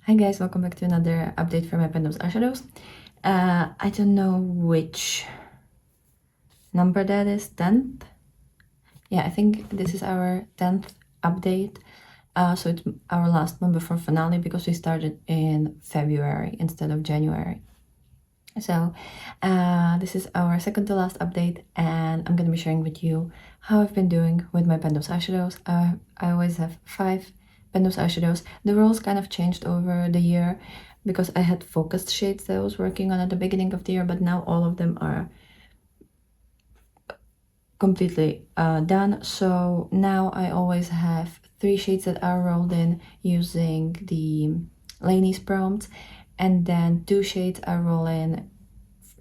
Hi guys, welcome back to another update for my pen nose eyeshadows. I don't know which number that is, 10th? Yeah, I think this is our 10th update. So it's our last one before finale because we started in February instead of January. So this is our second to last update, and I'm gonna be sharing with you how I've been doing with my pen nose eyeshadows. I always have 5 pen nose eyeshadows. The rules kind of changed over the year because I had focused shades that I was working on at the beginning of the year, but now all of them are completely done. So now I always have 3 shades that are rolled in using the Laney's prompts, and then 2 shades I roll in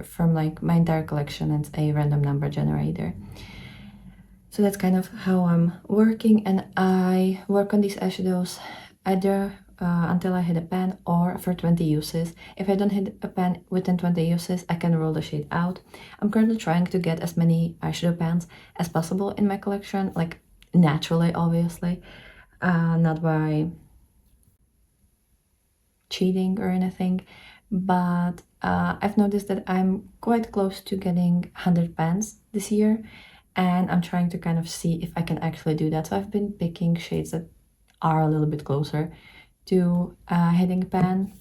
from like my entire collection. It's a random number generator. So that's kind of how I'm working, and I work on these eyeshadows either until I hit a pan or for 20 uses. If I don't hit a pan within 20 uses, I can roll the shade out. I'm currently trying to get as many eyeshadow pans as possible in my collection, like naturally, obviously, not by cheating or anything, but I've noticed that I'm quite close to getting 100 pans this year, and I'm trying to kind of see if I can actually do that. So I've been picking shades that are a little bit closer to hitting a pan,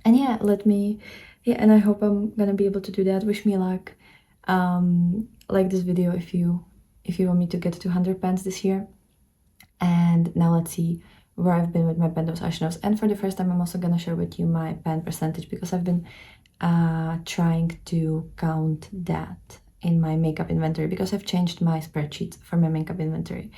and yeah, and I hope I'm gonna be able to do that. Wish me luck. Like this video if you want me to get to 100 pans this year. And now let's see where I've been with my pen nose eyeshadows. And for the first time, I'm also gonna share with you my pan percentage because I've been trying to count that in my makeup inventory because I've changed my spreadsheet for my makeup inventory,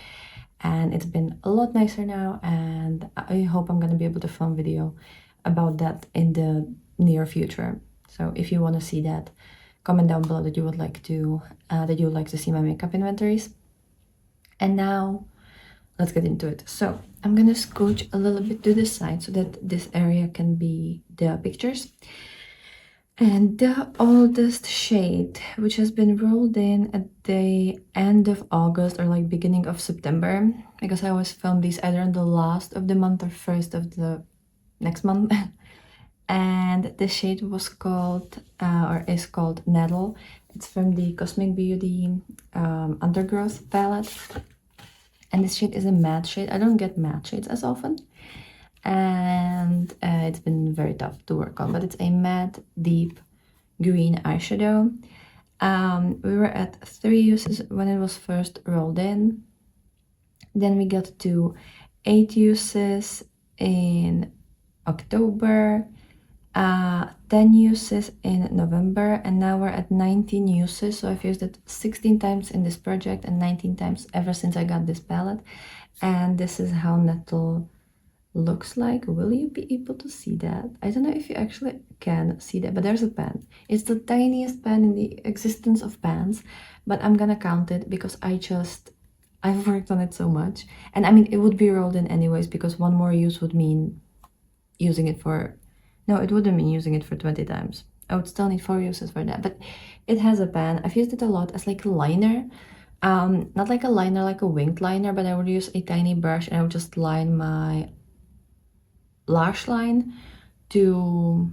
and it's been a lot nicer now, and I hope I'm gonna be able to film video about that in the near future. So if you want to see that, comment down below that you would like to see my makeup inventories. And now let's get into it. So I'm gonna scooch a little bit to the side so that this area can be the pictures. And the oldest shade, which has been rolled in at the end of August or like beginning of September, because I always film these either in the last of the month or first of the next month. And the shade was called, or is called Nettle. It's from the Cosmic Beauty Undergrowth palette. And this shade is a matte shade. I don't get matte shades as often, and it's been very tough to work on, but it's a matte deep green eyeshadow. We were at 3 uses when it was first rolled in. Then we got to 8 uses in October, 10 uses in November, and now we're at 19 uses. So I've used it 16 times in this project and 19 times ever since I got this palette. And this is how Nettle looks like. Will you be able to see that? I don't know if you actually can see that, but there's a pen. It's the tiniest pen in the existence of pens, but I'm gonna count it because I've worked on it so much. And I mean, it would be rolled in anyways because one more use would mean using it for, no, it wouldn't mean using it for 20 times. I would still need 4 uses for that, but it has a pen. I've used it a lot as like a liner. Not like a liner, like a winged liner, but I would use a tiny brush and I would just line my lash line to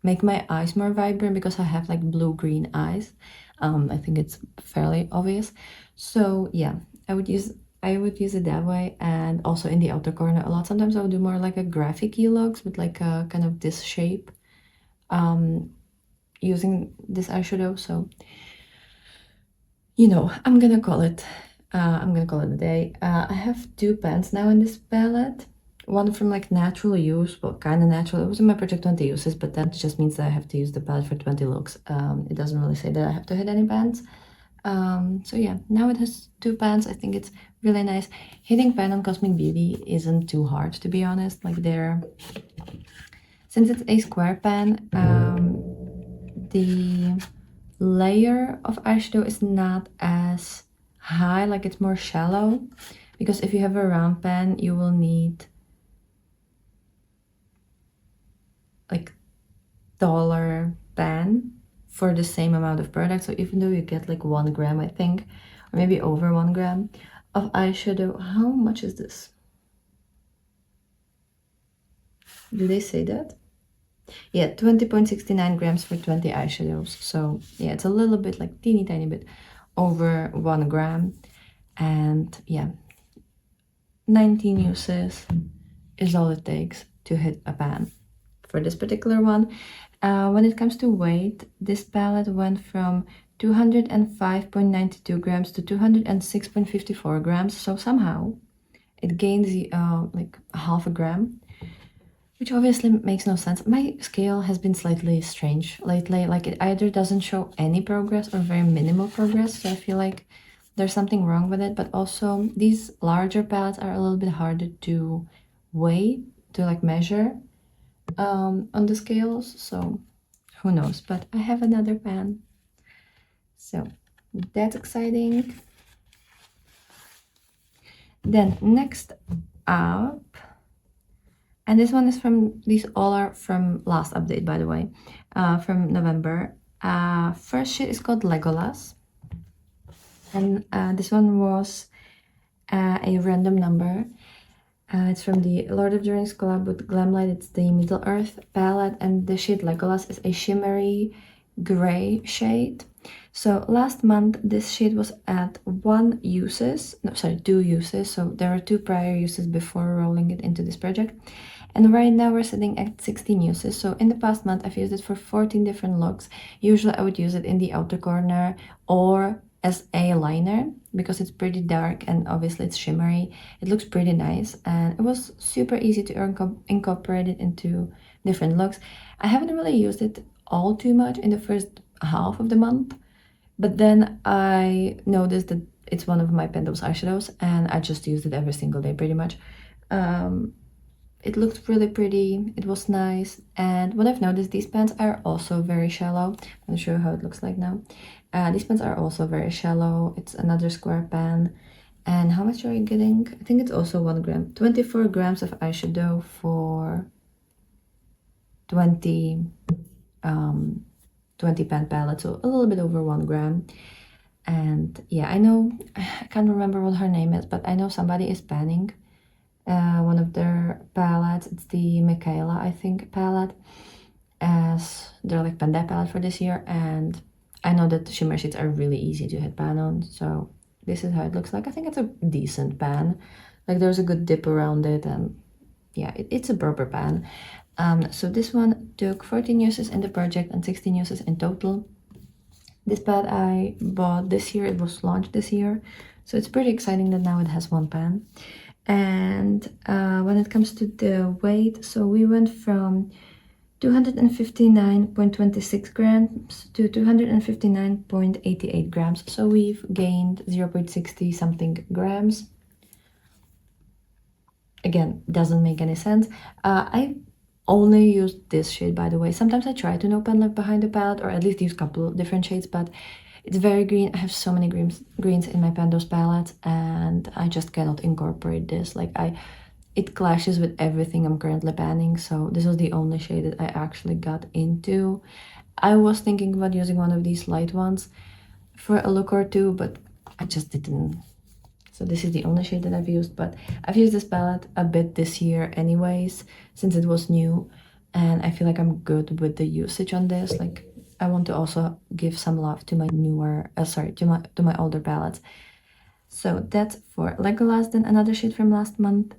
make my eyes more vibrant because I have like blue-green eyes. I think it's fairly obvious. So yeah, I would use it that way, and also in the outer corner a lot. Sometimes I would do more like a graphic-y looks with like a kind of this shape using this eyeshadow. So you know, I'm gonna call it a day. I have 2 pens now in this palette. One from like natural use, well, kind of natural. It was in my project 20 uses, but that just means that I have to use the palette for 20 looks. It doesn't really say that I have to hit any pans. So yeah, now it has 2 pans. I think it's really nice. Hitting pan on Cosmic Beauty isn't too hard, to be honest. Like since it's a square pan, the layer of eyeshadow is not as high, like it's more shallow, because if you have a round pan you will need like taller pan for the same amount of product. So even though you get like 1 gram, I think, or maybe over 1 gram of eyeshadow, how much is this? Do they say that? Yeah, 20.69 grams for 20 eyeshadows. So yeah, it's a little bit like teeny tiny bit over 1 gram. And yeah, 19 uses is all it takes to hit a pan for this particular one. When it comes to weight, this palette went from 205.92 grams to 206.54 grams. So somehow it gains like half a gram, which obviously makes no sense. My scale has been slightly strange lately. Like it either doesn't show any progress or very minimal progress. So I feel like there's something wrong with it. But also these larger palettes are a little bit harder to weigh, to like measure on the scales. So who knows? But I have another pan. So that's exciting. Then next up, and this one is from, these all are from last update, by the way, from November. First shade is called Legolas. And this one was a random number. It's from the Lord of the Rings collab with Glamlight. It's the Middle Earth palette, and the shade Legolas is a shimmery gray shade. So last month this shade was at 2 uses. So there were 2 prior uses before rolling it into this project. And right now we're sitting at 16 uses. So in the past month I've used it for 14 different looks. Usually I would use it in the outer corner or as a liner because it's pretty dark and obviously it's shimmery. It looks pretty nice and it was super easy to incorporate it into different looks. I haven't really used it all too much in the first half of the month, but then I noticed that it's one of my Pendos eyeshadows and I just used it every single day pretty much. It looked really pretty, it was nice, and what I've noticed, these pens are also very shallow. I'm gonna show you how it looks like now. These pens are also very shallow. It's another square pen. And how much are you getting? I think it's also 1 gram. 24 grams of eyeshadow for 20 pen palette, so a little bit over 1 gram. And yeah, I know, I can't remember what her name is, but I know somebody is panning one of their palettes. It's the Michaela, I think, palette, as their like Panda palette for this year. And I know that the shimmer shades are really easy to hit pan on. So this is how it looks like. I think it's a decent pan. Like there's a good dip around it, and yeah, it's a proper pan. So this one took 14 uses in the project and 16 uses in total. This palette I bought this year. It was launched this year. So it's pretty exciting that now it has 1 pan. And when it comes to the weight, so we went from 259.26 grams to 259.88 grams. So we've gained 0.60 something grams. Again, doesn't make any sense. I only used this shade, by the way. Sometimes I try to know pen left behind the palette, or at least use a couple of different shades, but it's very green. I have so many greens in my Pandos palette, and I just cannot incorporate this. Like it clashes with everything I'm currently panning, so this was the only shade that I actually got into. I was thinking about using one of these light ones for a look or two, but I just didn't. So this is the only shade that I've used, but I've used this palette a bit this year anyways, since it was new, and I feel like I'm good with the usage on this. Like I want to also give some love to my newer, to my older palettes. So that's for Legolas. Then another shade from last month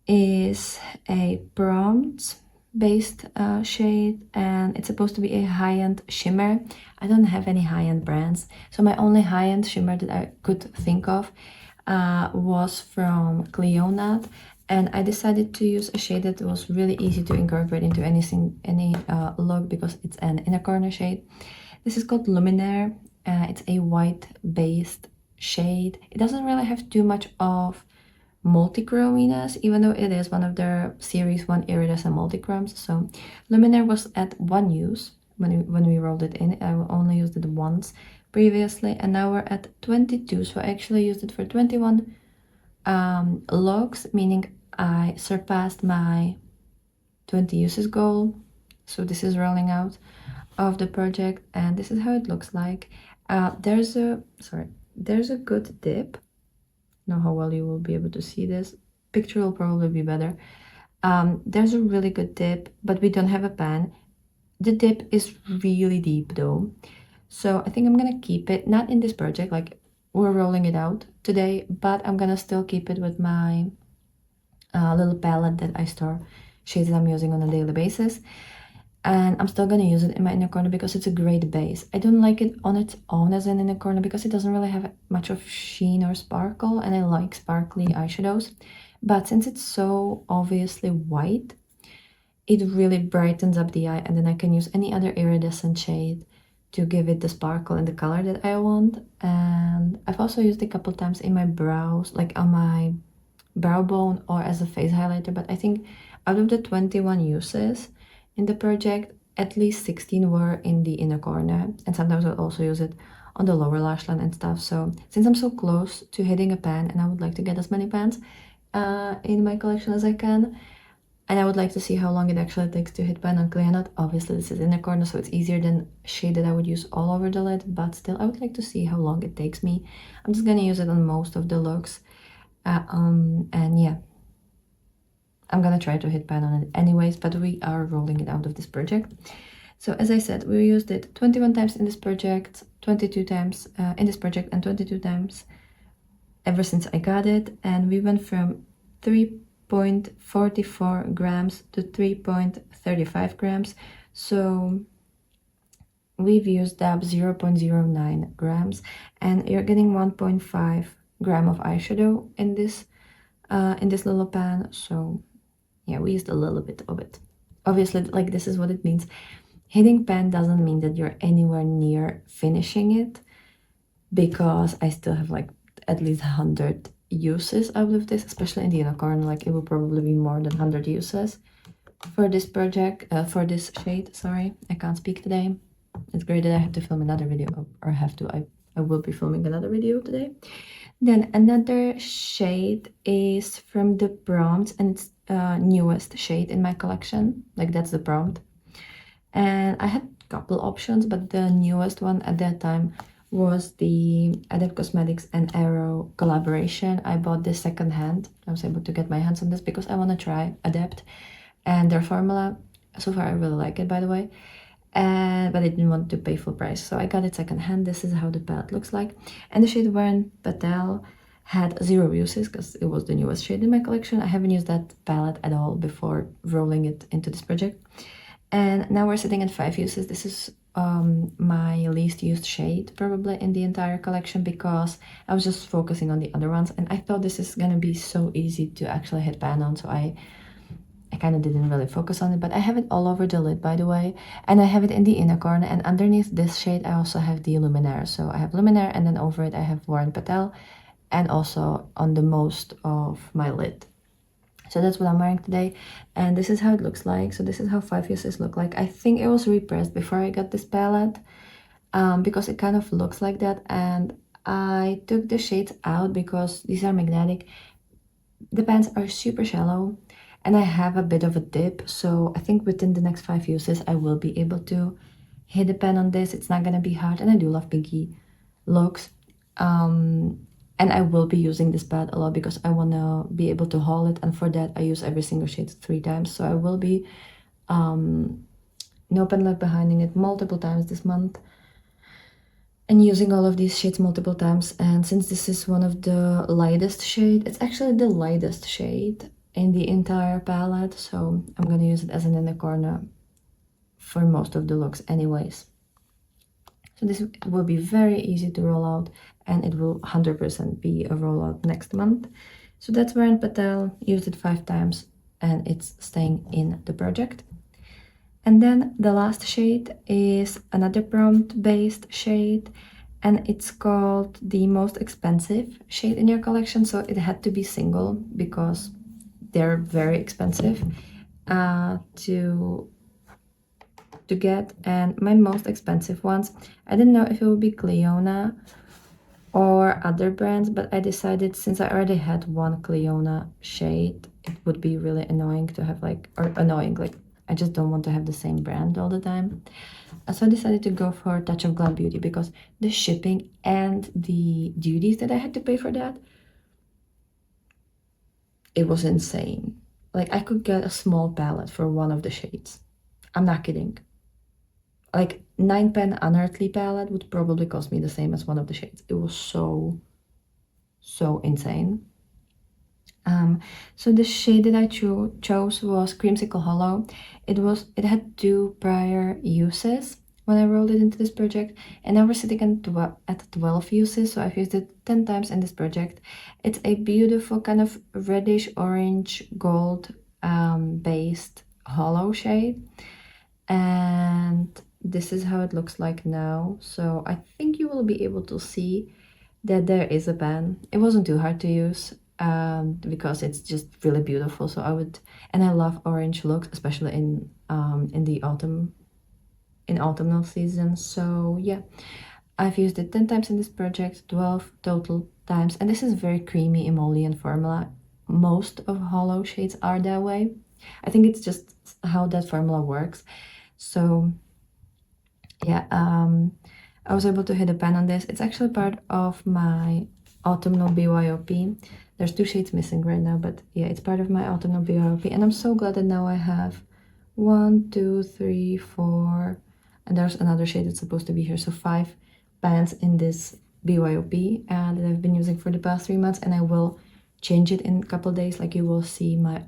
is a prompt based shade, and it's supposed to be a high-end shimmer. I don't have any high-end brands, so my only high-end shimmer that I could think of was from Clionadh, and I decided to use a shade that was really easy to incorporate into any look because it's an inner corner shade. This is called Luminaire. It's a white based shade. It doesn't really have too much of multichrominess, even though it is one of their series 1 iridescent multichromes. So Luminaire was at 1 use when we rolled it in. I only used it once previously, and now we're at 22. So I actually used it for 21 looks, meaning I surpassed my 20 uses goal. So this is rolling out of the project, and this is how it looks like. There's a good dip. Know how well you will be able to see this. Picture will probably be better. There's a really good dip, but we don't have a pan. The dip is really deep though. So I think I'm gonna keep it, not in this project, like we're rolling it out today, but I'm gonna still keep it with my little palette that I store shades that I'm using on a daily basis. And I'm still gonna use it in my inner corner because it's a great base. I don't like it on its own as an inner corner because it doesn't really have much of sheen or sparkle, and I like sparkly eyeshadows. But since it's so obviously white, it really brightens up the eye, and then I can use any other iridescent shade to give it the sparkle and the color that I want. And I've also used it a couple times in my brows, like on my brow bone or as a face highlighter, but I think out of the 21 uses in the project, at least 16 were in the inner corner, and sometimes I'll also use it on the lower lash line and stuff. So since I'm so close to hitting a pan, and I would like to get as many pans in my collection as I can, and I would like to see how long it actually takes to hit pan on Clionadh. Obviously this is inner corner, so it's easier than shade that I would use all over the lid, but still I would like to see how long it takes me. I'm just gonna use it on most of the looks. And yeah, I'm gonna try to hit pan on it anyways, but we are rolling it out of this project. So as I said, we used it 21 times in this project, 22 times in this project, and 22 times ever since I got it. And we went from 3.44 grams to 3.35 grams. So we've used up 0.09 grams, and you're getting 1.5 gram of eyeshadow in this little pan. So yeah, we used a little bit of it. Obviously, like, this is what it means. Hitting pan doesn't mean that you're anywhere near finishing it, because I still have like at least 100 uses out of this, especially in the inner corner. Like, it will probably be more than 100 uses for this project, for this shade. Sorry, I can't speak today. It's great that I have to film another video, or I will be filming another video today. Then another shade is from the prompt, and it's newest shade in my collection. Like, that's the prompt. And I had a couple options, but the newest one at that time was the Adept Cosmetics and Arrow collaboration. I bought this secondhand. I was able to get my hands on this because I want to try Adept and their formula. So far I really like it, by the way. But I didn't want to pay full price, so I got it secondhand. This is how the palette looks like. And the shade Warren Patel had 0 uses because it was the newest shade in my collection. I haven't used that palette at all before rolling it into this project. And now we're sitting at 5 uses. This is my least used shade probably in the entire collection, because I was just focusing on the other ones, and I thought this is gonna be so easy to actually hit pan on, so I kind of didn't really focus on it. But I have it all over the lid, by the way, and I have it in the inner corner, and underneath this shade I also have the Luminaire. So I have Luminaire, and then over it I have Warren Patel, and also on the most of my lid. So that's what I'm wearing today, and this is how it looks like. So this is how 5 uses look like. I think it was repressed before I got this palette, because it kind of looks like that, and I took the shades out because these are magnetic. The pans are super shallow, and I have a bit of a dip, so I think within the next 5 uses I will be able to hit the pan on this. It's not gonna be hard, and I do love pinky looks. And I will be using this palette a lot because I want to be able to haul it, and for that I use every single shade 3 times. So I will be no pen left behinding it multiple times this month, and using all of these shades multiple times. And since this is one of the lightest shade, it's actually the lightest shade in the entire palette, so I'm gonna use it as an inner corner for most of the looks anyways. So this will be very easy to roll out, and it will 100% be a rollout next month. So that's Warren Patel. Used it 5 times, and it's staying in the project. And then the last shade is another prompt-based shade, and it's called the most expensive shade in your collection. So it had to be single because they're very expensive to get. And my most expensive ones, I didn't know if it would be Clionadh or other brands, but I decided, since I already had one Clionadh shade, it would be really annoying to have like I just don't want to have the same brand all the time. So I decided to go for Touch of Glam Beauty, because the shipping and the duties that I had to pay for that, it was insane. like I could get a small palette for one of the shades. I'm not kidding. Like 9 pen unearthly palette would probably cost me the same as one of the shades. It was so insane. So the shade that I chose was Creamsicle Holo. It had 2 prior uses when I rolled it into this project, and now we're sitting at 12 uses, so I've used it 10 times in this project. It's a beautiful kind of reddish orange gold based holo shade, and this is how it looks like now. So I think you will be able to see that there is a pen. It wasn't too hard to use because it's just really beautiful. So and I love orange looks, especially in the autumnal season. So yeah, I've used it 10 times in this project, 12 total times, and this is very creamy emollient formula. Most of holo shades are that way. I think it's just how that formula works. So yeah, I was able to hit a pen on this. It's actually part of my autumnal BYOP. There's 2 shades missing right now, but yeah, it's part of my autumnal BYOP, and I'm so glad that now I have 1, 2, 3, 4, and there's another shade that's supposed to be here, so 5 pans in this BYOP that I've been using for the past 3 months, and I will change it in a couple days. Like, you will see my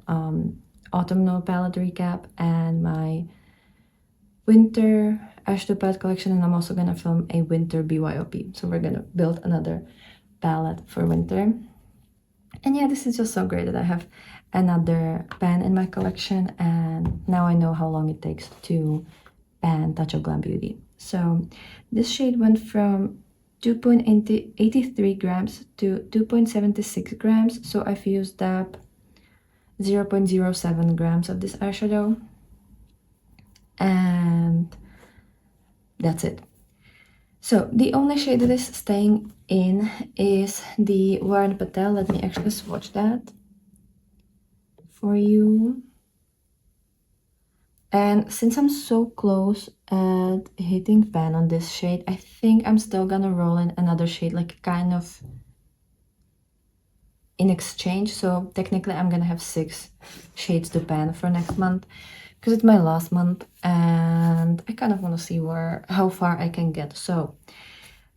autumnal palette recap and my winter eyeshadow palette collection, and I'm also gonna film a winter BYOP. So we're gonna build another palette for winter. And yeah, this is just so great that I have another pan in my collection, and now I know how long it takes to pan Touch of Glam Beauty. So this shade went from 2.83 grams to 2.76 grams. So I've used up 0.07 grams of this eyeshadow, and that's it. So the only shade that is staying in is the Warren Patel. Let me actually swatch that for you. And since I'm so close at hitting pan on this shade, I think I'm still gonna roll in another shade, like kind of in exchange. So technically I'm gonna have 6 shades to pan for next month, because it's my last month and I kind of want to see how far I can get. So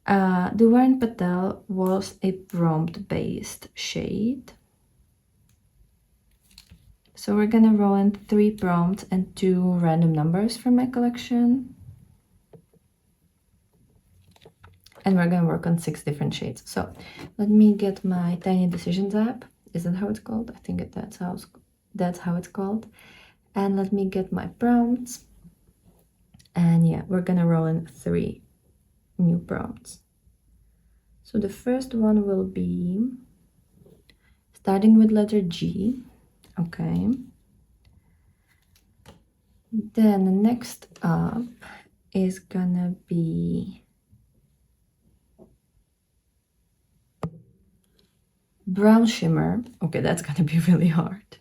the Warren Patel was a prompt based shade. So we're gonna roll in 3 prompts and 2 random numbers from my collection. And we're gonna work on 6 different shades. So let me get my Tiny Decisions app. Is that how it's called? I think that's how it's called. And let me get my prompts. And yeah, we're gonna roll in 3 new prompts. So the first one will be starting with letter G. Okay. Then the next up is gonna be brown shimmer. Okay, that's gonna be really hard.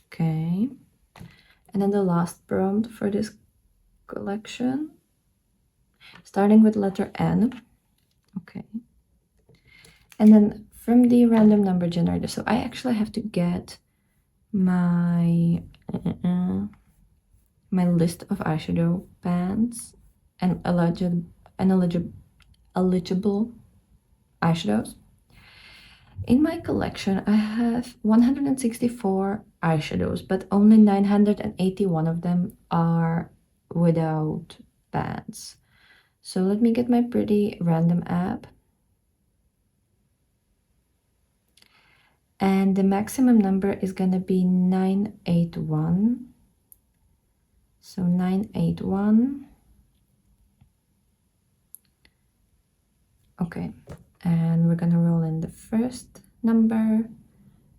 Okay. And then the last prompt for this collection, starting with letter N. Okay. And then from the random number generator, so I actually have to get my my list of eyeshadow pans and eligible eyeshadows. In my collection, I have 164 eyeshadows, but only 981 of them are without pans. So let me get my pretty random app. And the maximum number is gonna be 981. So 981. Okay, and we're gonna roll in the first number,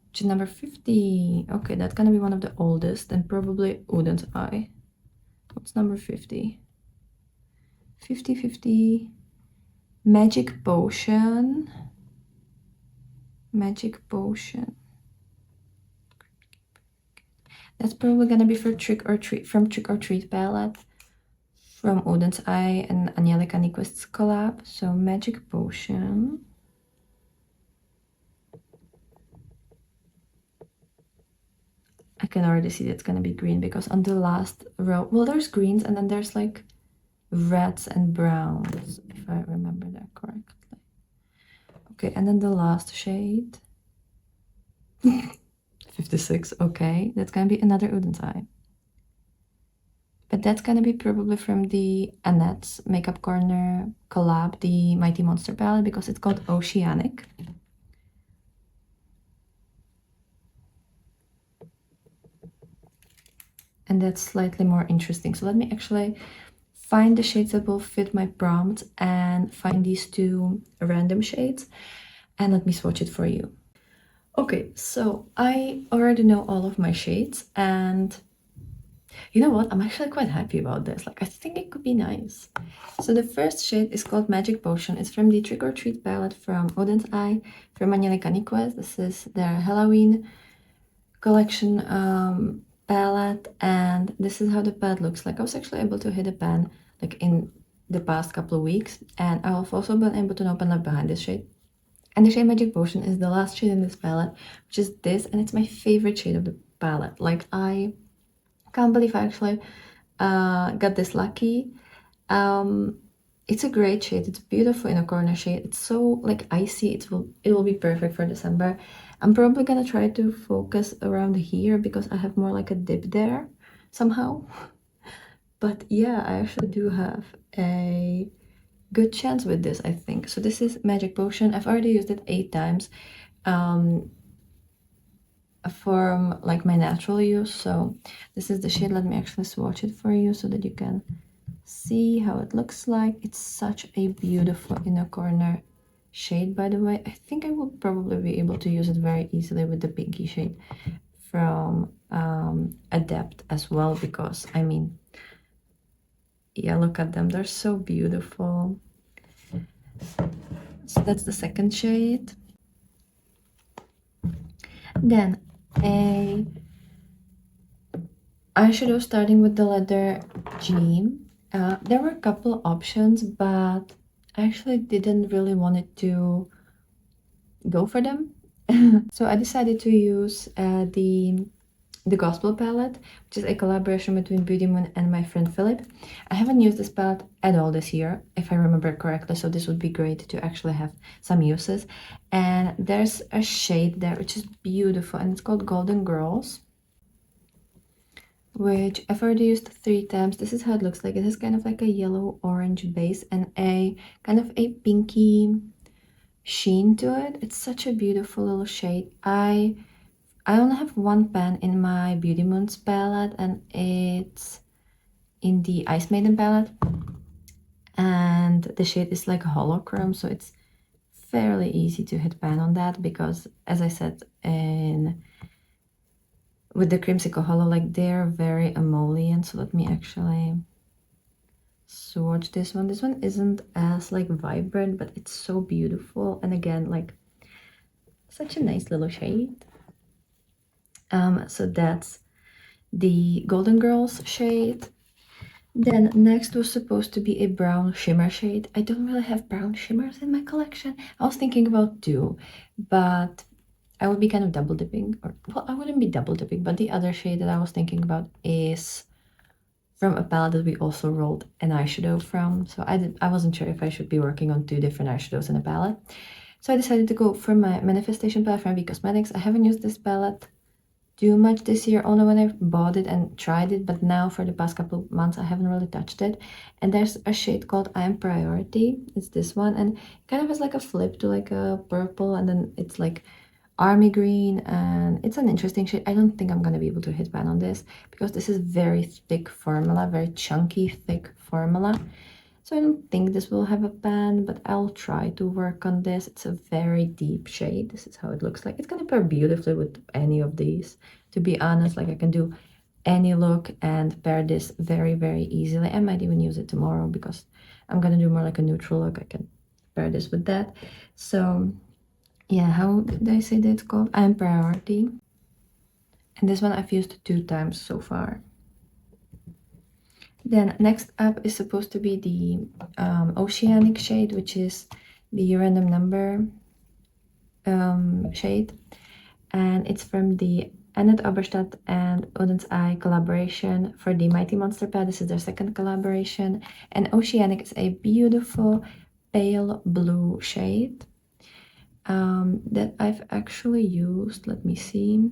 which is number 50. Okay, that's gonna be one of the oldest and probably Udon's Eye. What's number 50? 50. Magic Potion. Magic Potion. That's probably gonna be for Trick or Treat, from Trick or Treat palette, from Odin's Eye and Angelica Nyquist's collab. So Magic Potion. I can already see it's gonna be green because on the last row, well, there's greens and then there's like reds and browns, if I remember that correctly. Okay, and then the last shade, 56, okay, that's gonna be another Udens Eye. But that's gonna be probably from the Annette's Makeup Corner collab, the Mighty Monster palette, because it's called Oceanic. And that's slightly more interesting. So let me actually find the shades that will fit my prompt and find these two random shades and let me swatch it for you. Okay, so I already know all of my shades and you know what? I'm actually quite happy about this. Like, I think it could be nice. So the first shade is called Magic Potion. It's from the Trick or Treat palette from Odin's Eye, from Angelica Niquez. This is their Halloween collection palette, and this is how the palette looks like. I was actually able to hit a pan like in the past couple of weeks, and I've also been able to open up behind this shade. And the shade Magic Potion is the last shade in this palette, which is this, and it's my favorite shade of the palette. Like, I can't believe I actually got this lucky. It's a great shade. It's beautiful in a corner shade. It's so like icy. It will be perfect for December. I'm probably gonna try to focus around here because I have more like a dip there somehow. But yeah, I actually do have a good chance with this, I think. So this is Magic Potion. I've already used it 8 times from like my natural use. So this is the shade. Let me actually swatch it for you so that you can see how it looks like. It's such a beautiful inner corner shade, by the way. I think I will probably be able to use it very easily with the pinky shade from Adept as well, because I mean, yeah, look at them, they're so beautiful. So that's the second shade. Then a eyeshadow starting with the letter G. There were a couple options, but I actually didn't really want it to go for them. So I decided to use the Gospel palette, which is a collaboration between Beauty Moon and my friend Philip. I haven't used this palette at all this year, if I remember correctly, so this would be great to actually have some uses. And there's a shade there which is beautiful, and it's called Golden Girls, which I've already used 3 times. This is how it looks like. It has kind of like a yellow-orange base and a kind of a pinky sheen to it. It's such a beautiful little shade. I only have 1 pan in my Beauty Moons palette, and it's in the Ice Maiden palette. And the shade is like holochrome, so it's fairly easy to hit pan on that because, as I said, with the creamsicle holo, like they're very emollient. So let me actually swatch this one. This one isn't as like vibrant, but it's so beautiful. And again, like such a nice little shade. So that's the Golden Girls shade. Then next was supposed to be a brown shimmer shade. I don't really have brown shimmers in my collection. I was thinking about 2, but I would be kind of double dipping, or well, I wouldn't be double dipping, but the other shade that I was thinking about is from a palette that we also rolled an eyeshadow from. So I wasn't sure if I should be working on 2 different eyeshadows in a palette. So I decided to go for my Manifestation palette from Adept Cosmetics. I haven't used this palette too much this year, only when I bought it and tried it, but now for the past couple of months I haven't really touched it. And there's a shade called I Am Priority. It's this one, and it kind of has like a flip to like a purple, and then it's like army green, and it's an interesting shade. I don't think I'm gonna be able to hit pan on this because this is very thick formula, very chunky thick formula. So I don't think this will have a pan, but I'll try to work on this. It's a very deep shade. This is how it looks like. It's gonna pair beautifully with any of these. To be honest, like I can do any look and pair this very, very easily. I might even use it tomorrow because I'm gonna do more like a neutral look. I can pair this with that. So yeah, how did I say that it's called? I Am Priority. And this one I've used 2 times so far. Then next up is supposed to be the Oceanic shade, which is the random number shade. And it's from the Annette Oberstadt and Oden's Eye collaboration for the Mighty Monster palette. This is their second collaboration. And Oceanic is a beautiful pale blue shade that I've actually used. Let me see.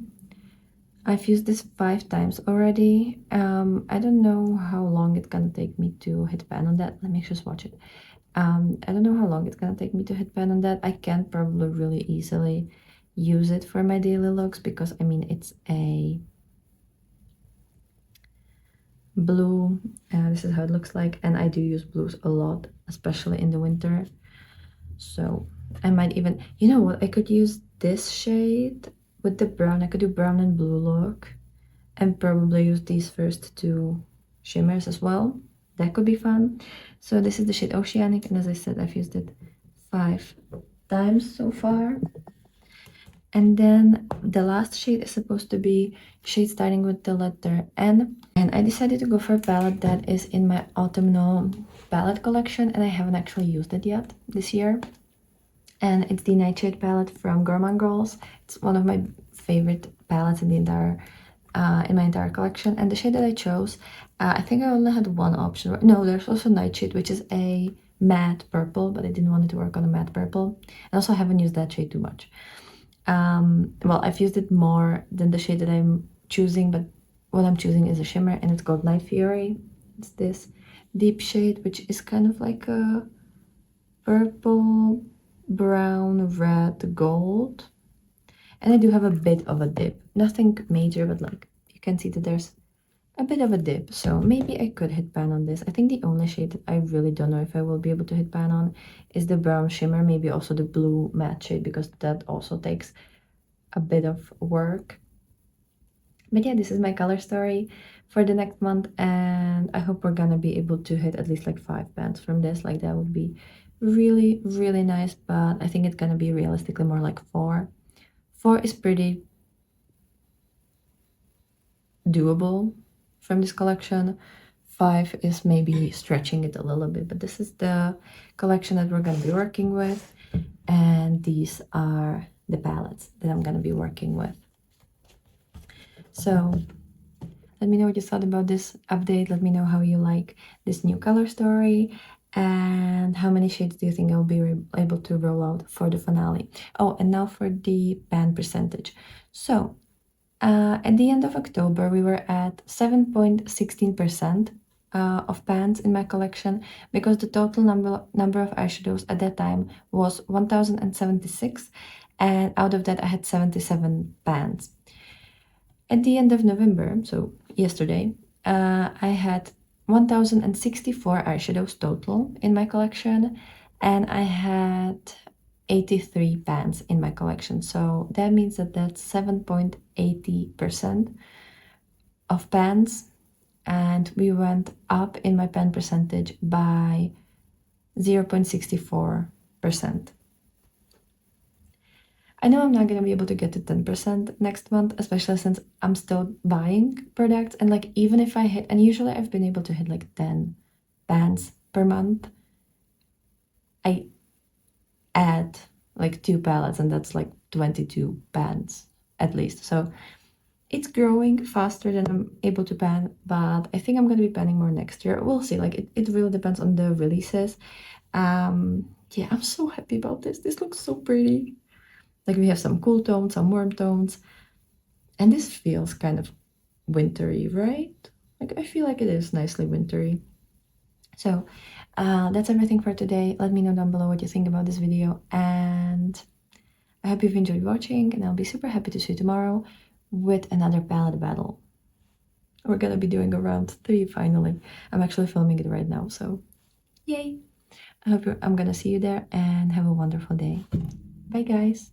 I've used this 5 times already. I don't know how long it's gonna take me to hit pan on that. Let me just watch it. I don't know how long it's gonna take me to hit pan on that. I can probably really easily use it for my daily looks because I mean it's a blue. This is how it looks like, and I do use blues a lot, especially in the winter. So I might even, you know what, I could use this shade with the brown. I could do brown and blue look and probably use these first 2 shimmers as well. That could be fun. So this is the shade Oceanic, and as I said, I've used it 5 times so far. And then the last shade is supposed to be shade starting with the letter N. And I decided to go for a palette that is in my autumnal palette collection, and I haven't actually used it yet this year. And it's the Nightshade palette from Gourmand Girls. It's one of my favorite palettes in the entire in my entire collection. And the shade that I chose, I think I only had one option. No, there's also Nightshade, which is a matte purple, but I didn't want it to work on a matte purple. And also I haven't used that shade too much. Well, I've used it more than the shade that I'm choosing, but what I'm choosing is a shimmer, and it's called Night Fury. It's this deep shade, which is kind of like a purple, brown, red, gold. And I do have a bit of a dip. Nothing major, but like you can see that there's a bit of a dip. So maybe I could hit pan on this. I think the only shade that I really don't know if I will be able to hit pan on is the brown shimmer, maybe also the blue matte shade, because that also takes a bit of work. But yeah, this is my color story for the next month, and I hope we're gonna be able to hit at least like 5 pans from this. Like that would be really, really nice, but I think it's gonna be realistically more like 4. 4 is pretty doable from this collection. 5 is maybe stretching it a little bit, but this is the collection that we're going to be working with, and these are the palettes that I'm going to be working with. So let me know what you thought about this update. Let me know how you like this new color story, and how many shades do you think I'll be able to roll out for the finale. Oh, and now for the pan percentage. So at the end of October, we were at 7.16% of pans in my collection, because the total number of eyeshadows at that time was 1076, and out of that I had 77 pans. At the end of November, so yesterday, I had 1064 eyeshadows total in my collection, and I had 83 pans in my collection. So that means that that's 7.80% of pans, and we went up in my pan percentage by 0.64%. I know I'm not gonna be able to get to 10% next month, especially since I'm still buying products, and like even if I hit, and usually I've been able to hit like 10 pans per month, I add like 2 palettes, and that's like 22 pans at least. So it's growing faster than I'm able to pan, but I think I'm gonna be panning more next year. We'll see. Like it really depends on the releases. Yeah, I'm so happy about this. This looks so pretty. Like we have some cool tones, some warm tones, and this feels kind of wintry, right? Like I feel like it is nicely wintry. So that's everything for today. Let me know down below what you think about this video, and I hope you've enjoyed watching, and I'll be super happy to see you tomorrow with another palette battle. We're gonna be doing a round 3 finally. I'm actually filming it right now, so yay! I'm gonna see you there, and have a wonderful day. Bye guys!